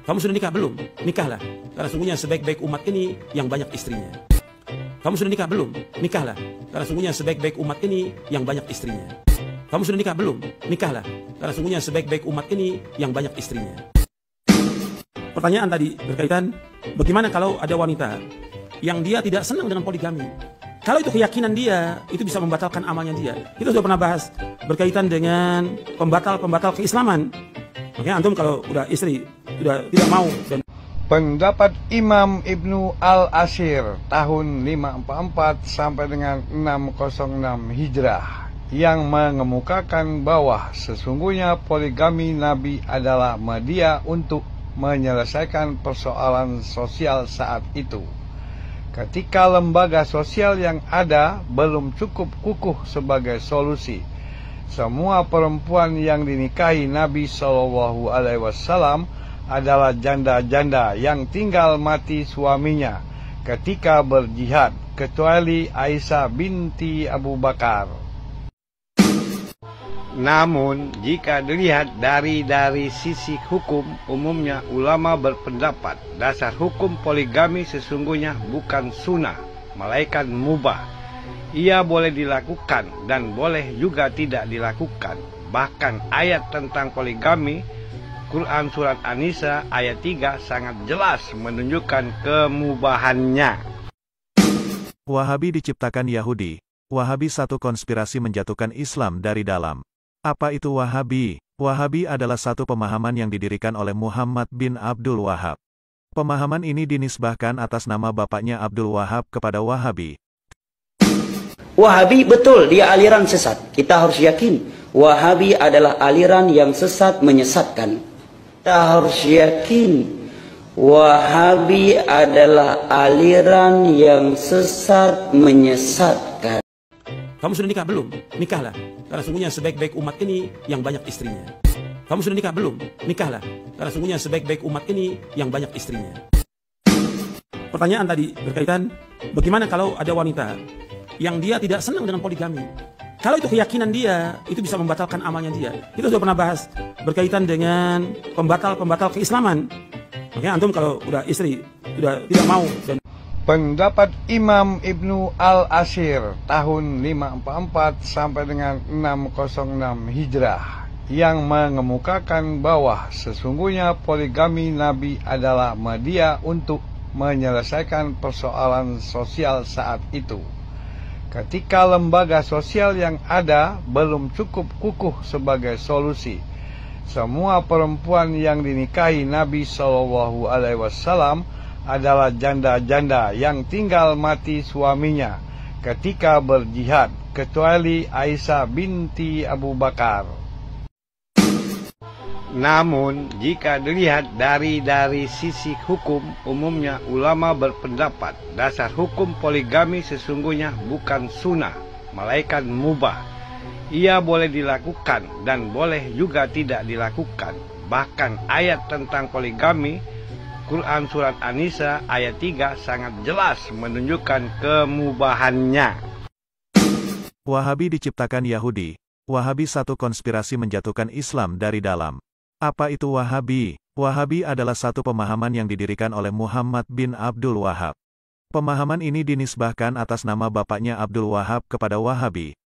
Kamu sudah nikah belum? Nikahlah. Karena sungguhnya sebaik-baik umat ini yang banyak istrinya. Kamu sudah nikah belum? Nikahlah. Karena sungguhnya sebaik-baik umat ini yang banyak istrinya. Kamu sudah nikah belum? Nikahlah. Karena sungguhnya sebaik-baik umat ini yang banyak istrinya. Pertanyaan tadi berkaitan, bagaimana kalau ada wanita yang dia tidak senang dengan poligami? Kalau itu keyakinan dia, itu bisa membatalkan amalnya dia. Kita sudah pernah bahas berkaitan dengan pembatal keislaman. Makanya antum kalau udah istri, sudah tidak mau dan pendapat Imam Ibnu Al-Ashir tahun 544 sampai dengan 606 Hijrah yang mengemukakan bahwa sesungguhnya poligami Nabi adalah media untuk menyelesaikan persoalan sosial saat itu. Ketika lembaga sosial yang ada belum cukup kukuh sebagai solusi, semua perempuan yang dinikahi Nabi SAW adalah janda-janda yang tinggal mati suaminya ketika berjihad, kecuali Aisyah binti Abu Bakar. Namun, jika dilihat dari sisi hukum, umumnya ulama berpendapat dasar hukum poligami sesungguhnya bukan sunnah, melainkan mubah. Ia boleh dilakukan dan boleh juga tidak dilakukan. Bahkan ayat tentang poligami, Quran Surat An-Nisa ayat 3 sangat jelas menunjukkan kemubahannya. Wahabi diciptakan Yahudi. Wahabi satu konspirasi menjatuhkan Islam dari dalam. Apa itu Wahabi? Wahabi adalah satu pemahaman yang didirikan oleh Muhammad bin Abdul Wahab. Pemahaman ini dinisbahkan atas nama bapaknya Abdul Wahab kepada Wahabi. Wahabi betul, dia aliran sesat. Kita harus yakin, Wahabi adalah aliran yang sesat menyesatkan. Kita harus yakin, Wahabi adalah aliran yang sesat menyesatkan. kamu sudah nikah belum? Nikahlah. Karena sungguhnya sebaik-baik umat ini yang banyak istrinya. Kamu sudah nikah belum? Nikahlah. Karena sungguhnya sebaik-baik umat ini yang banyak istrinya. Pertanyaan tadi berkaitan, bagaimana kalau ada wanita yang dia tidak senang dengan poligami? Kalau itu keyakinan dia, itu bisa membatalkan amalnya dia. Kita sudah pernah bahas berkaitan dengan pembatal keislaman. Makanya antum kalau udah istri, sudah tidak mau dan pendapat Imam Ibnu Al-Ashir tahun 544 sampai dengan 606 Hijrah yang mengemukakan bahwa sesungguhnya poligami Nabi adalah media untuk menyelesaikan persoalan sosial saat itu. Ketika lembaga sosial yang ada belum cukup kukuh sebagai solusi, semua perempuan yang dinikahi Nabi SAW adalah janda-janda yang tinggal mati suaminya ketika berjihad, kecuali Aisyah binti Abu Bakar. Namun, jika dilihat dari sisi hukum, umumnya ulama berpendapat dasar hukum poligami sesungguhnya bukan sunnah, melainkan mubah. Ia boleh dilakukan dan boleh juga tidak dilakukan. Bahkan ayat tentang poligami, Quran Surat An-Nisa ayat 3 sangat jelas menunjukkan kemubahannya. Wahabi diciptakan Yahudi. Wahabi satu konspirasi menjatuhkan Islam dari dalam. Apa itu Wahabi? Wahabi adalah satu pemahaman yang didirikan oleh Muhammad bin Abdul Wahab. Pemahaman ini dinisbahkan atas nama bapaknya Abdul Wahab kepada Wahabi.